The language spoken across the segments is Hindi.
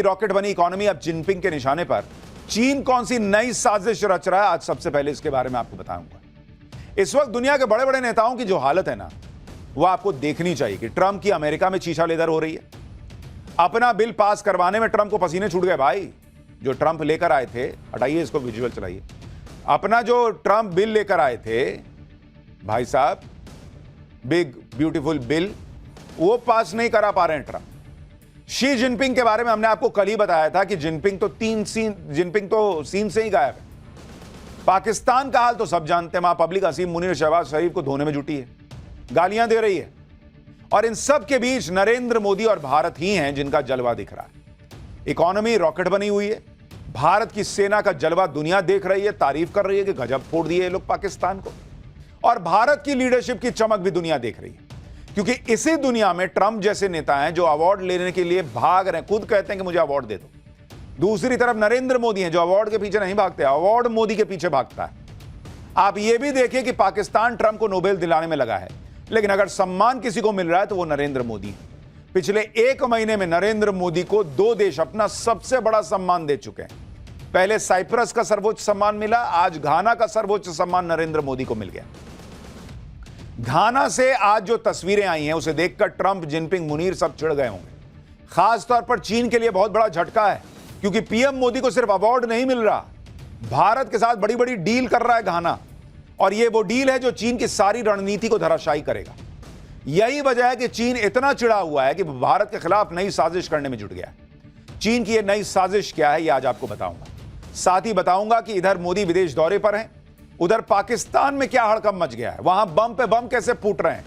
रॉकेट बनी इकोनॉमी अब जिनपिंग के निशाने पर। चीन कौन सी नई साजिश रच रहा है, आज सबसे पहले इसके बारे में आपको बताऊंगा। इस वक्त दुनिया के बड़े बड़े नेताओं की जो हालत है ना, वो आपको देखनी चाहिए कि ट्रंप की अमेरिका में चीछा लेदर हो रही है। अपना बिल पास करवाने में ट्रंप को पसीने छूट गए भाई। जो ट्रंप लेकर आए थे, हटाइए इसको, विजुअल चलाइए। अपना जो ट्रंप बिल लेकर आए थे भाई साहब, बिग ब्यूटीफुल बिल, वो पास नहीं करा पा रहे हैं ट्रंप। शी जिनपिंग के बारे में हमने आपको कल ही बताया था कि जिनपिंग तो सीन से ही गायब है। पाकिस्तान का हाल तो सब जानते हैं। वहां पब्लिक असीम मुनीर शहबाज शरीफ को धोने में जुटी है, गालियां दे रही है, और इन सब के बीच नरेंद्र मोदी और भारत ही हैं जिनका जलवा दिख रहा है। इकोनॉमी रॉकेट बनी हुई है, भारत की सेना का जलवा दुनिया देख रही है, तारीफ कर रही है कि गजब फोड़ दिए ये लोग पाकिस्तान को, और भारत की लीडरशिप की चमक भी दुनिया देख रही है। क्योंकि इसी दुनिया में ट्रंप जैसे नेता हैं जो अवार्ड लेने के लिए भाग रहे हैं, खुद कहते हैं कि मुझे अवार्ड दे दो। दूसरी तरफ नरेंद्र मोदी हैं जो अवार्ड के पीछे नहीं भागते, अवार्ड मोदी के पीछे भागता है। आप यह भी देखिए कि पाकिस्तान ट्रंप को नोबेल दिलाने में लगा है, लेकिन अगर सम्मान किसी को मिल रहा है तो वो नरेंद्र मोदी है। पिछले 1 महीने में नरेंद्र मोदी को 2 देश अपना सबसे बड़ा सम्मान दे चुके हैं। पहले साइप्रस का सर्वोच्च सम्मान मिला, आज घाना का सर्वोच्च सम्मान नरेंद्र मोदी को मिल गया। घाना से आज जो तस्वीरें आई हैं उसे देखकर ट्रंप, जिनपिंग, मुनीर सब चिढ़ गए होंगे। खासतौर पर चीन के लिए बहुत बड़ा झटका है, क्योंकि पीएम मोदी को सिर्फ अवार्ड नहीं मिल रहा, भारत के साथ बड़ी बड़ी डील कर रहा है घाना, और यह वो डील है जो चीन की सारी रणनीति को धराशायी करेगा। यही वजह है कि चीन इतना चिढ़ा हुआ है कि भारत के खिलाफ नई साजिश करने में जुट गया है। चीन की यह नई साजिश क्या है, यह आज आपको बताऊंगा। साथ ही बताऊंगा कि इधर मोदी विदेश दौरे पर हैं, उधर पाकिस्तान में क्या हड़कंप मच गया है, वहां बम पे बम कैसे फूट रहे हैं।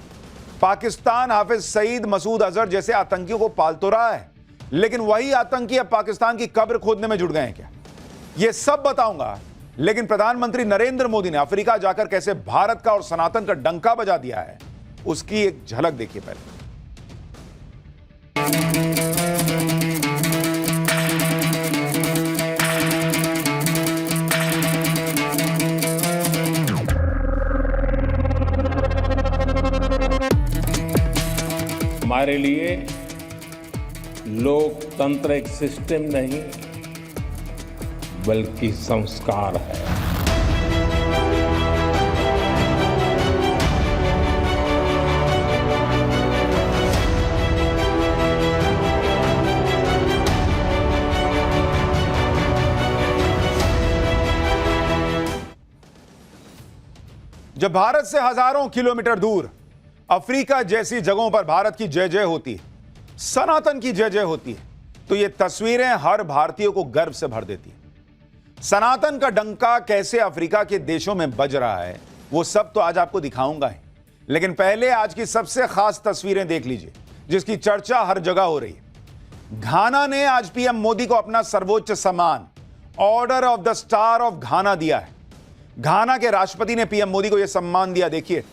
पाकिस्तान हाफिज सईद, मसूद अजहर जैसे आतंकियों को पाल तो रहा है, लेकिन वही आतंकी अब पाकिस्तान की कब्र खोदने में जुट गए हैं क्या, यह सब बताऊंगा। लेकिन प्रधानमंत्री नरेंद्र मोदी ने अफ्रीका जाकर कैसे भारत का और सनातन का डंका बजा दिया है, उसकी एक झलक देखिए पहले। हमारे लिए लोकतंत्र एक सिस्टम नहीं बल्कि संस्कार है। जब भारत से हजारों किलोमीटर दूर अफ्रीका जैसी जगहों पर भारत की जय जय होती है, सनातन की जय जय होती है, तो ये तस्वीरें हर भारतीय को गर्व से भर देती है। सनातन का डंका कैसे अफ्रीका के देशों में बज रहा है, वो सब तो आज आपको दिखाऊंगा ही। लेकिन पहले आज की सबसे खास तस्वीरें देख लीजिए, जिसकी चर्चा हर जगह हो रही है। घाना ने आज पीएम मोदी को अपना सर्वोच्च सम्मान order of the star of घाना दिया है। घाना के राष्ट्रपति ने पीएम मोदी को यह सम्मान दिया, देखिए।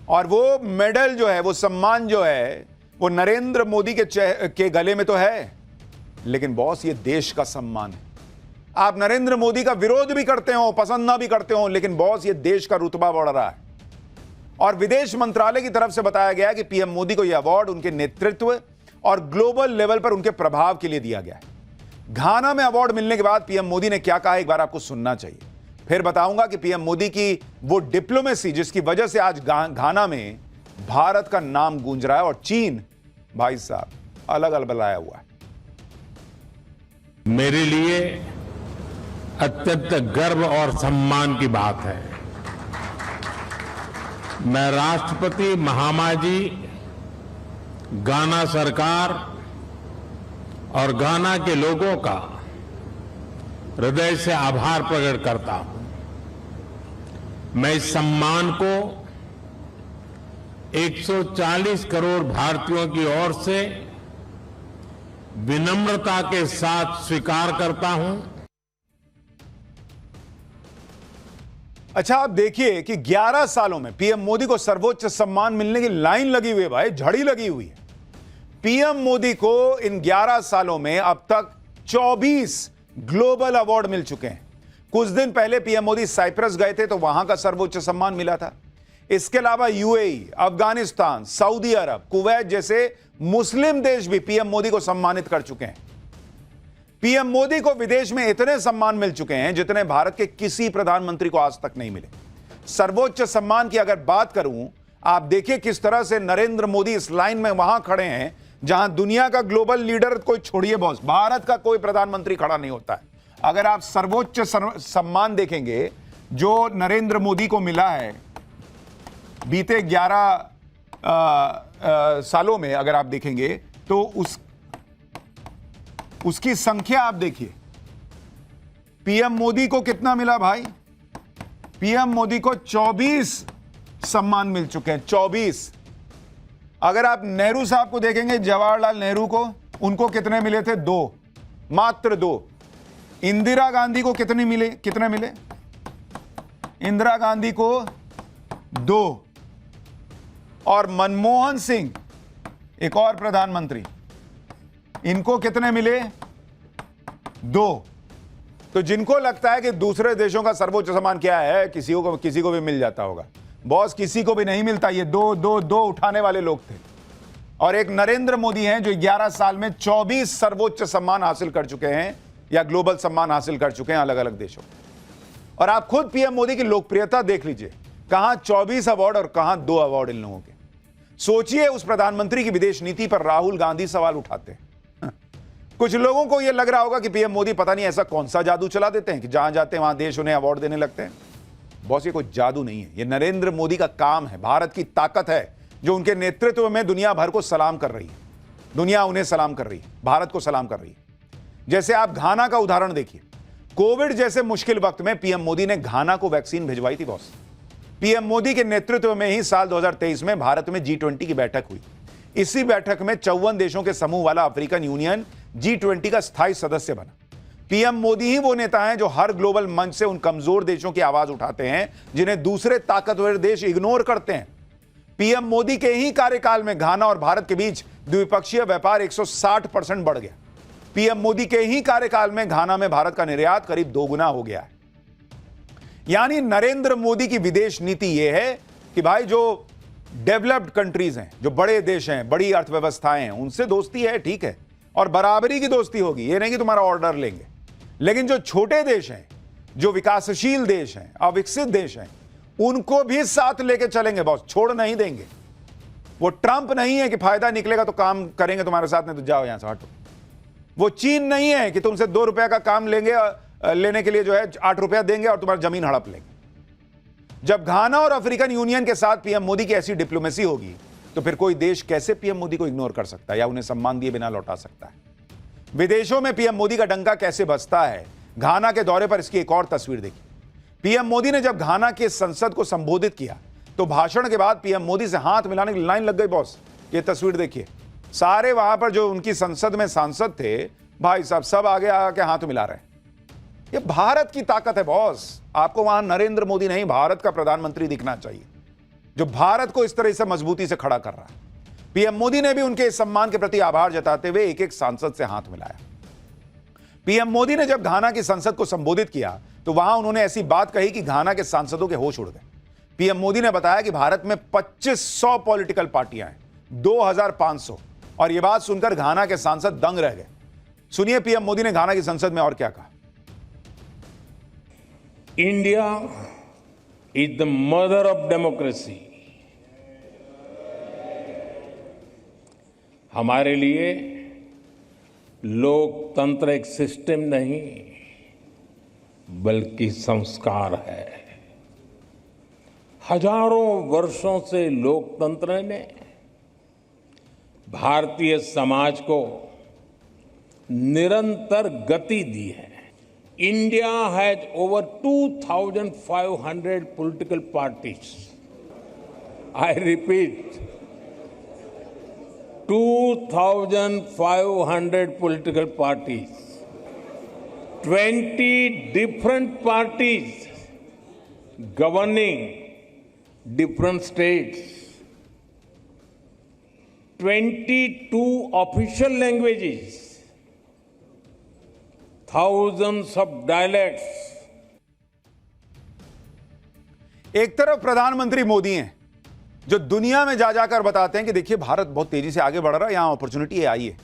और वो मेडल जो है, वो सम्मान जो है, वो नरेंद्र मोदी के गले में तो है, लेकिन बॉस ये देश का सम्मान है। आप नरेंद्र मोदी का विरोध भी करते हो, पसंद ना भी करते हो, लेकिन बॉस ये देश का रुतबा बढ़ रहा है। और विदेश मंत्रालय की तरफ से बताया गया कि पीएम मोदी को यह अवार्ड उनके नेतृत्व और ग्लोबल लेवल पर उनके प्रभाव के लिए दिया गया है। घाना में अवार्ड मिलने के बाद पीएम मोदी ने क्या कहा, एक बार आपको सुनना चाहिए। फिर बताऊंगा कि पीएम मोदी की वो डिप्लोमेसी जिसकी वजह से आज घाना में भारत का नाम गूंज रहा है, और चीन भाई साहब अलग अलग बुलाया हुआ है। मेरे लिए अत्यंत गर्व और सम्मान की बात है। मैं राष्ट्रपति महामाजी, घाना सरकार और घाना के लोगों का हृदय से आभार प्रकट करता हूं। मैं इस सम्मान को 140 करोड़ भारतीयों की ओर से विनम्रता के साथ स्वीकार करता हूं। अच्छा, आप देखिए कि 11 सालों में पीएम मोदी को सर्वोच्च सम्मान मिलने की लाइन लगी हुई है भाई, झड़ी लगी हुई है। पीएम मोदी को इन 11 सालों में अब तक 24 ग्लोबल अवार्ड मिल चुके हैं। कुछ दिन पहले पीएम मोदी साइप्रस गए थे तो वहां का सर्वोच्च सम्मान मिला था। इसके अलावा यूएई, अफगानिस्तान, सऊदी अरब, कुवैत जैसे मुस्लिम देश भी पीएम मोदी को सम्मानित कर चुके हैं। पीएम मोदी को विदेश में इतने सम्मान मिल चुके हैं जितने भारत के किसी प्रधानमंत्री को आज तक नहीं मिले। सर्वोच्च सम्मान की अगर बात करूं, आप देखिए किस तरह से नरेंद्र मोदी इस लाइन में वहां खड़े हैं जहां दुनिया का ग्लोबल लीडर कोई छोड़िए बॉस, भारत का कोई प्रधानमंत्री खड़ा नहीं होता है। अगर आप सर्वोच्च सम्मान देखेंगे जो नरेंद्र मोदी को मिला है बीते 11 सालों में, अगर आप देखेंगे तो उसकी संख्या आप देखिए। पीएम मोदी को कितना मिला भाई? पीएम मोदी को 24 सम्मान मिल चुके हैं, 24। अगर आप नेहरू साहब को देखेंगे, जवाहरलाल नेहरू को, उनको कितने मिले थे? 2, मात्र 2। इंदिरा गांधी को कितने मिले? इंदिरा गांधी को 2। और मनमोहन सिंह, एक और प्रधानमंत्री, इनको कितने मिले? 2। तो जिनको लगता है कि दूसरे देशों का सर्वोच्च सम्मान क्या है, किसी को भी मिल जाता होगा, बॉस किसी को भी नहीं मिलता। ये 2 उठाने वाले लोग थे। और एक नरेंद्र मोदी हैं जो 11 साल में 24 सर्वोच्च सम्मान हासिल कर चुके हैं या ग्लोबल सम्मान हासिल कर चुके हैं अलग अलग देशों। और आप खुद पीएम मोदी की लोकप्रियता देख लीजिए, कहां 24 अवार्ड और कहां 2 अवार्ड इन लोगों के। सोचिए उस प्रधानमंत्री की विदेश नीति पर राहुल गांधी सवाल उठाते हैं। कुछ लोगों को यह लग रहा होगा कि पीएम मोदी पता नहीं ऐसा कौन सा जादू चला देते हैं कि जहां जाते हैं वहां देश उन्हें अवार्ड देने लगते हैं। बॉस, ये कोई जादू नहीं है, ये नरेंद्र मोदी का काम है, भारत की ताकत है जो उनके नेतृत्व में दुनिया भर को सलाम कर रही है। दुनिया उन्हें सलाम कर रही है, भारत को सलाम कर रही है। जैसे आप घाना का उदाहरण देखिए, कोविड जैसे मुश्किल वक्त में पीएम मोदी ने घाना को वैक्सीन भिजवाई थी बॉस। पीएम मोदी के नेतृत्व में ही साल 2023 में भारत में G20 की बैठक हुई। इसी बैठक में 54 देशों के समूह वाला अफ्रीकन यूनियन G20 का स्थायी सदस्य बना। पीएम मोदी ही वो नेता हैं जो हर ग्लोबल मंच से उन कमजोर देशों की आवाज उठाते हैं जिन्हें दूसरे ताकतवर देश इग्नोर करते हैं। पीएम मोदी के ही कार्यकाल में घाना और भारत के बीच द्विपक्षीय व्यापार 160% बढ़ गया। पीएम मोदी के ही कार्यकाल में घाना में भारत का निर्यात करीब 2 गुना हो गया है। यानी नरेंद्र मोदी की विदेश नीति यह है कि भाई जो डेवलप्ड कंट्रीज हैं, जो बड़े देश हैं, बड़ी अर्थव्यवस्थाएं हैं, उनसे दोस्ती है, ठीक है, और बराबरी की दोस्ती होगी। ये नहीं कि तुम्हारा ऑर्डर लेंगे। लेकिन जो छोटे देश हैं, जो विकासशील देश हैं, अविकसित देश हैं, उनको भी साथ लेके चलेंगे बॉस, छोड़ नहीं देंगे। वो ट्रंप नहीं है कि फायदा निकलेगा तो काम करेंगे तुम्हारे साथ, नहीं तो जाओ यहां से हटो। वो चीन नहीं है कि तुमसे 2 रुपए का काम लेने के लिए जो है 8 रुपया देंगे और तुम्हारी जमीन हड़प लेंगे। जब घाना और अफ्रीकन यूनियन के साथ पीएम मोदी की ऐसी डिप्लोमेसी होगी तो फिर कोई देश कैसे पीएम मोदी को इग्नोर कर सकता है या उन्हें सम्मान दिए बिना लौटा सकता है? विदेशों में पीएम मोदी का डंका कैसे बजता है, घाना के दौरे पर इसकी एक और तस्वीर देखिए। पीएम मोदी ने जब घाना के संसद को संबोधित किया तो भाषण के बाद पीएम मोदी से हाथ मिलाने की लाइन लग गई बॉस। ये तस्वीर देखिए, सारे वहां पर जो उनकी संसद में सांसद थे, भाई साहब सब आगे आके हाथ मिला रहे हैं। ये भारत की ताकत है बॉस। आपको वहां नरेंद्र मोदी नहीं, भारत का प्रधानमंत्री दिखना चाहिए जो भारत को इस तरह से मजबूती से खड़ा कर रहा है। पीएम मोदी ने भी उनके इस सम्मान के प्रति आभार जताते हुए एक एक सांसद से हाथ मिलाया। पीएम मोदी ने जब घाना की संसद को संबोधित किया तो वहां उन्होंने ऐसी बात कही कि घाना के सांसदों के होश उड़ गए। पीएम मोदी ने बताया कि भारत में 2500 पॉलिटिकल पार्टियां हैं, 2500, और यह बात सुनकर घाना के सांसद दंग रह गए। सुनिए पीएम मोदी ने घाना की संसद में और क्या कहा। India is the mother of democracy. हमारे लिए लोकतंत्र एक सिस्टम नहीं बल्कि संस्कार है। हजारों वर्षों से लोकतंत्र ने भारतीय समाज को निरंतर गति दी है। India has over 2,500 political parties. I repeat, 2,500 political parties. 20 different parties governing different states. 22 official languages. Thousands of dialects. एक तरफ प्रधानमंत्री मोदी हैं जो दुनिया में जा जाकर बताते हैं कि देखिए भारत बहुत तेजी से आगे बढ़ रहा है, यहां अपॉर्चुनिटी है, आइए।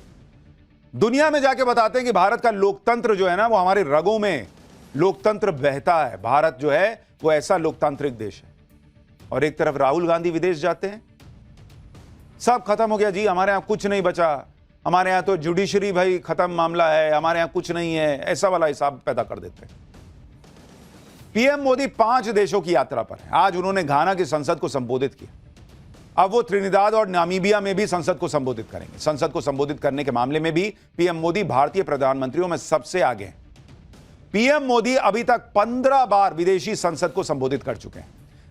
दुनिया में जाके बताते हैं कि भारत का लोकतंत्र जो है ना, वो हमारे रगों में लोकतंत्र बहता है। भारत जो है वो ऐसा लोकतांत्रिक देश है। और एक तरफ राहुल गांधी विदेश जाते हैं, सब खत्म हो गया जी, हमारे यहां कुछ नहीं बचा, हमारे यहां तो जुडिशरी भाई खत्म मामला है, हमारे यहां कुछ नहीं है, ऐसा वाला हिसाब पैदा कर देते हैं। पीएम मोदी 5 देशों की यात्रा पर है। आज उन्होंने घाना की संसद को संबोधित किया। अब वो त्रिनिदाद और नामीबिया में भी संसद को संबोधित करेंगे। संसद को संबोधित करने के मामले में भी पीएम मोदी भारतीय प्रधानमंत्रियों में सबसे आगे हैं। पीएम मोदी अभी तक 15 बार विदेशी संसद को संबोधित कर चुके हैं।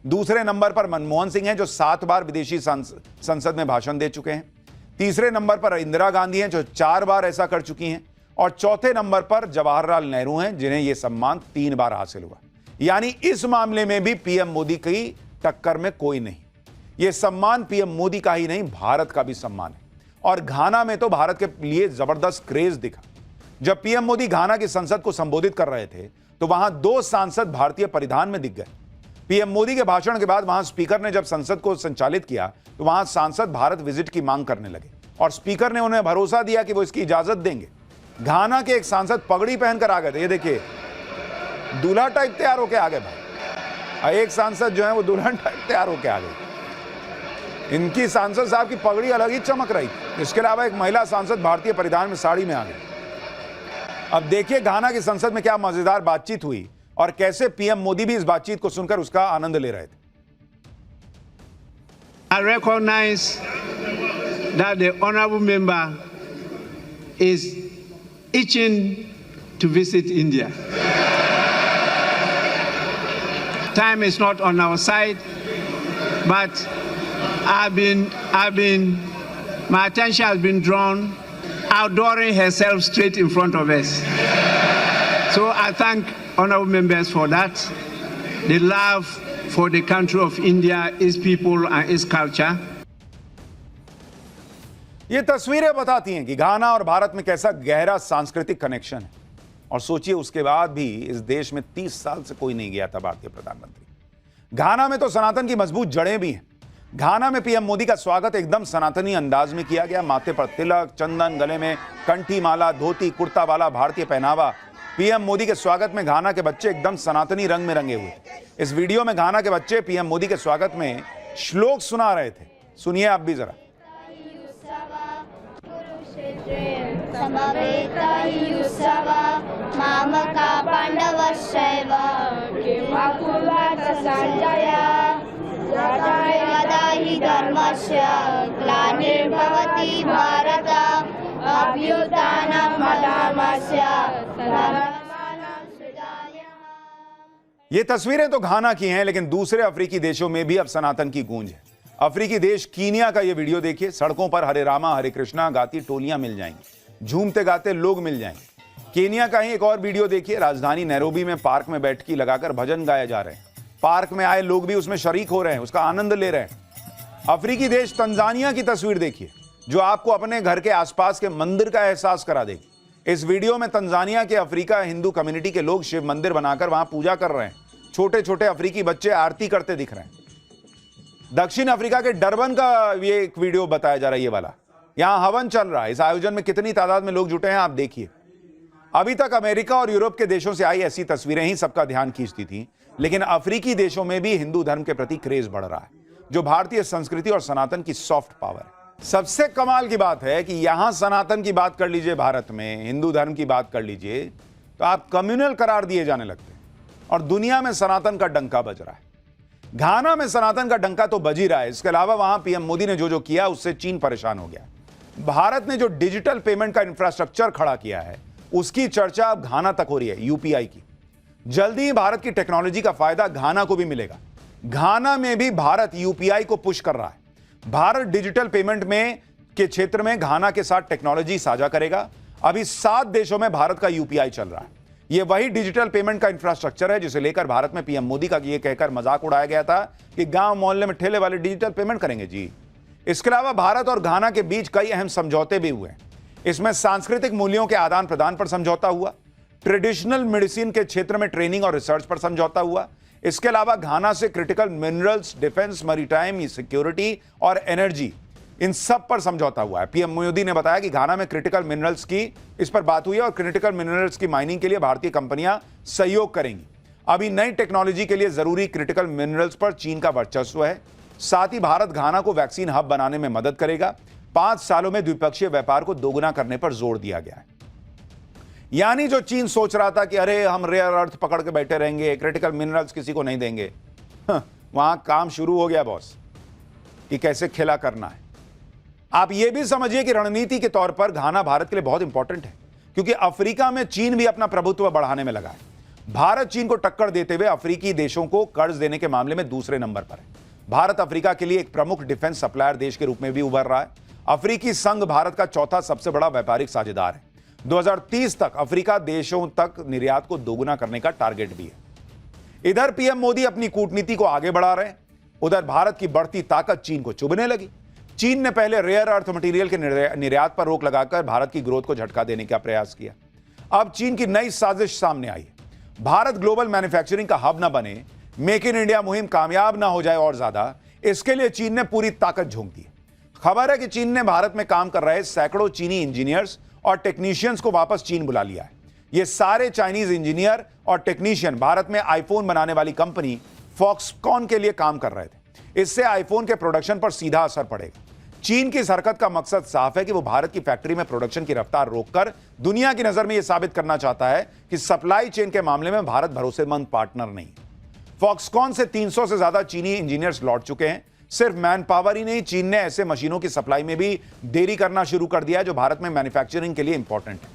दूसरे नंबर पर मनमोहन सिंह हैं जो 7 बार विदेशी संसद में भाषण दे चुके हैं। तीसरे नंबर पर इंदिरा गांधी हैं जो 4 बार ऐसा कर चुकी हैं। और चौथे नंबर पर जवाहरलाल नेहरू हैं जिन्हें यह सम्मान 3 बार हासिल हुआ। यानी इस मामले में भी पीएम मोदी की टक्कर में कोई नहीं। यह सम्मान पीएम मोदी का ही नहीं, भारत का भी सम्मान है। और घाना में तो भारत के लिए जबरदस्त क्रेज दिखा। जब पीएम मोदी घाना की संसद को संबोधित कर रहे थे तो वहां 2 सांसद भारतीय परिधान में दिख गए। पीएम मोदी के भाषण के बाद वहां स्पीकर ने जब संसद को संचालित किया तो वहां सांसद भारत विजिट की मांग करने लगे और स्पीकर ने उन्हें भरोसा दिया कि वो इसकी इजाजत देंगे। घाना के एक सांसद पगड़ी पहनकर आ गए थे, ये देखिए, दूल्हा टाइप तैयार होकर आ गए भाई। एक सांसद जो है वो दुल्हन टाइप तैयार होकर आ गई। इनकी सांसद साहब की पगड़ी अलग ही चमक रही। इसके अलावा एक महिला सांसद भारतीय परिधान में साड़ी में आ गई। अब देखिए घाना की संसद में क्या मजेदार बातचीत हुई और कैसे पीएम मोदी भी इस बातचीत को सुनकर उसका आनंद ले रहे थे। I recognize that the honorable member is itching to visit India. Time is not on our side, but my attention has been drawn outdooring herself straight in front of us. So I thank honorable members for that. The love for the country of India, its people and its culture. ये तस्वीरें बताती हैं कि घाना और भारत में कैसा गहरा सांस्कृतिक कनेक्शन है। और सोचिए उसके बाद भी इस देश में 30 साल से कोई नहीं गया था भारतीय प्रधानमंत्री। घाना में तो सनातन की मजबूत जड़ें भी हैं। घाना में पीएम मोदी का स्वागत एकदम सनातनी अंदाज में किया गया। माथे पर तिलक, चंदन, गले में कंठी माला, धोती कुर्ता वाला भारतीय पहनावा। पीएम मोदी के स्वागत में घाना के बच्चे एकदम सनातनी रंग में रंगे हुए। इस वीडियो में घाना के बच्चे पीएम मोदी के स्वागत में श्लोक सुना रहे थे। सुनिए आप भी जरा। ये तस्वीरें तो घाना की हैं, लेकिन दूसरे अफ्रीकी देशों में भी अब सनातन की गूंज है। अफ्रीकी देश कीनिया का ये वीडियो देखिए। सड़कों पर हरे रामा हरे कृष्णा गाती टोलियां मिल जाएंगी, झूमते गाते लोग मिल जाएंगे। कीनिया का ही एक और वीडियो देखिए। राजधानी नैरोबी में पार्क में बैठकी लगाकर भजन गाए जा रहे हैं। पार्क में आए लोग भी उसमें शरीक हो रहे हैं, उसका आनंद ले रहे हैं। अफ्रीकी देश तंजानिया की तस्वीर देखिए, जो आपको अपने घर के आसपास के मंदिर का एहसास करा देगी। इस वीडियो में तंजानिया के अफ्रीका हिंदू कम्युनिटी के लोग शिव मंदिर बनाकर वहां पूजा कर रहे हैं। छोटे छोटे अफ्रीकी बच्चे आरती करते दिख रहे हैं। दक्षिण अफ्रीका के डरबन का ये एक वीडियो बताया जा रहा है, ये वाला। यहां हवन चल रहा है। इस आयोजन में कितनी तादाद में लोग जुटे हैं आप देखिए। अभी तक अमेरिका और यूरोप के देशों से आई ऐसी तस्वीरें ही सबका ध्यान खींचती थी, लेकिन अफ्रीकी देशों में भी हिंदू धर्म के प्रति क्रेज बढ़ रहा है, जो भारतीय संस्कृति और सनातन की सॉफ्ट पावर है। सबसे कमाल की बात है कि यहां सनातन की बात कर लीजिए, भारत में हिंदू धर्म की बात कर लीजिए, तो आप कम्युनल करार दिए जाने लगते हैं और दुनिया में सनातन का डंका बज रहा है। घाना में सनातन का डंका तो बज ही रहा है। इसके अलावा वहां पीएम मोदी ने जो किया उससे चीन परेशान हो गया। भारत ने जो डिजिटल पेमेंट का इंफ्रास्ट्रक्चर खड़ा किया है उसकी चर्चा अब घाना तक हो रही है, यूपीआई की। जल्दी ही भारत की टेक्नोलॉजी का फायदा घाना को भी मिलेगा। घाना में भी भारत यूपीआई को पुश कर रहा है। भारत डिजिटल पेमेंट में के क्षेत्र में घाना के साथ टेक्नोलॉजी साझा करेगा। अभी 7 देशों में भारत का यूपीआई चल रहा है। यह वही डिजिटल पेमेंट का इंफ्रास्ट्रक्चर है जिसे लेकर भारत में पीएम मोदी का यह कहकर मजाक उड़ाया गया था कि गांव मोहल्ले में ठेले वाले डिजिटल पेमेंट करेंगे जी। इसके अलावा भारत और घाना के बीच कई अहम समझौते भी हुए। इसमें सांस्कृतिक मूल्यों के आदान प्रदान पर समझौता हुआ, ट्रेडिशनल मेडिसिन के क्षेत्र में ट्रेनिंग और रिसर्च पर समझौता हुआ। इसके अलावा घाना से critical minerals, defence, maritime security और एनर्जी, इन सब पर समझौता हुआ है। पीएम मोदी ने बताया कि घाना में क्रिटिकल मिनरल्स की इस पर बात हुई है और क्रिटिकल मिनरल्स की माइनिंग के लिए भारतीय कंपनियां सहयोग करेंगी। अभी नई टेक्नोलॉजी के लिए जरूरी क्रिटिकल मिनरल्स पर चीन का वर्चस्व है। साथ ही भारत घाना को वैक्सीन हब बनाने में मदद करेगा। 5 सालों में द्विपक्षीय व्यापार को दोगुना करने पर जोर दिया गया है। यानी जो चीन सोच रहा था कि अरे हम रेयर अर्थ पकड़ के बैठे रहेंगे, क्रिटिकल मिनरल्स किसी को नहीं देंगे, वहां काम शुरू हो गया बॉस, कि कैसे खेला करना है। आप यह भी समझिए कि रणनीति के तौर पर घाना भारत के लिए बहुत इंपॉर्टेंट है, क्योंकि अफ्रीका में चीन भी अपना प्रभुत्व बढ़ाने में लगा है। भारत चीन को टक्कर देते हुए अफ्रीकी देशों को कर्ज देने के मामले में दूसरे नंबर पर है। भारत अफ्रीका के लिए एक प्रमुख डिफेंस सप्लायर देश के रूप में भी उभर रहा है। अफ्रीकी संघ भारत का चौथा सबसे बड़ा व्यापारिक साझेदार है। 2030 तक अफ्रीका देशों तक निर्यात को दोगुना करने का टारगेट भी है। इधर पीएम मोदी अपनी कूटनीति को आगे बढ़ा रहे हैं, उधर भारत की बढ़ती ताकत चीन को चुभने लगी। चीन ने पहले रेयर अर्थ मटेरियल के निर्यात पर रोक लगाकर भारत की ग्रोथ को झटका देने का प्रयास किया। अब चीन की नई साजिश सामने आई है। भारत ग्लोबल मैन्युफैक्चरिंग का हब ना बने, मेक इन इंडिया मुहिम कामयाब ना हो जाए और ज्यादा, इसके लिए चीन ने पूरी ताकत झोंक दी है। खबर है कि चीन ने भारत में काम कर रहे सैकड़ों चीनी इंजीनियर्स और टेक्नीशियंस को वापस चीन बुला लिया है। ये सारे चाइनीज इंजीनियर और टेक्नीशियन भारत में आईफोन बनाने वाली कंपनी फॉक्सकॉन के लिए काम कर रहे थे। इससे आईफोन के प्रोडक्शन पर सीधा असर पड़ेगा। चीन की इस हरकत का मकसद साफ है कि वो भारत की फैक्ट्री में प्रोडक्शन की रफ्तार रोककर दुनिया की नजर में यह साबित करना चाहता है कि सप्लाई चेन के मामले में भारत भरोसेमंद पार्टनर नहीं। फॉक्सकॉन से 300 से ज्यादा चीनी इंजीनियर्स लौट चुके हैं। सिर्फ मैन पावर ही नहीं, चीन ने ऐसे मशीनों की सप्लाई में भी देरी करना शुरू कर दिया है जो भारत में मैन्युफैक्चरिंग के लिए इंपॉर्टेंट है।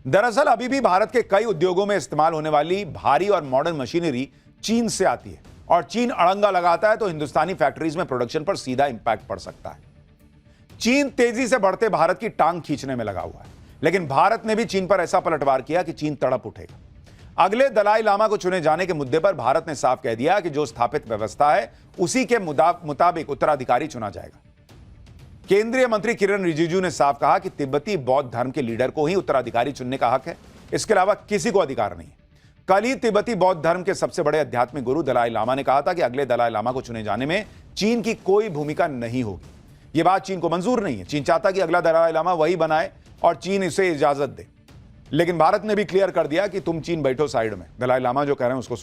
दरअसल अभी भी भारत के कई उद्योगों में इस्तेमाल होने वाली भारी और मॉडर्न मशीनरी चीन से आती है और चीन अड़ंगा लगाता है तो हिंदुस्तानी फैक्ट्रीज में प्रोडक्शन पर सीधा इंपैक्ट पड़ सकता है। चीन तेजी से बढ़ते भारत की टांग खींचने में लगा हुआ है, लेकिन भारत ने भी चीन पर ऐसा पलटवार किया कि चीन तड़प उठेगा। अगले दलाई लामा को चुने जाने के मुद्दे पर भारत ने साफ कह दिया कि जो स्थापित व्यवस्था है उसी के मुताबिक उत्तराधिकारी चुना जाएगा। केंद्रीय मंत्री किरण रिजिजू ने साफ कहा कि तिब्बती बौद्ध धर्म के लीडर को ही उत्तराधिकारी चुनने का हक है, इसके अलावा किसी को अधिकार नहीं है। कल ही तिब्बती बौद्ध धर्म के सबसे बड़े आध्यात्मिक गुरु दलाई लामा ने कहा था कि अगले दलाई लामा को चुने जाने में चीन की कोई भूमिका नहीं होगी। यह बात चीन को मंजूर नहीं है। चीन चाहता कि अगला दलाई लामा वही बनाए और चीन इसे इजाजत दे, लेकिन भारत ने भी क्लियर कर दिया कि तुम चीन बैठो साइड में, दलाई लामा जो कह रहे हैं उसको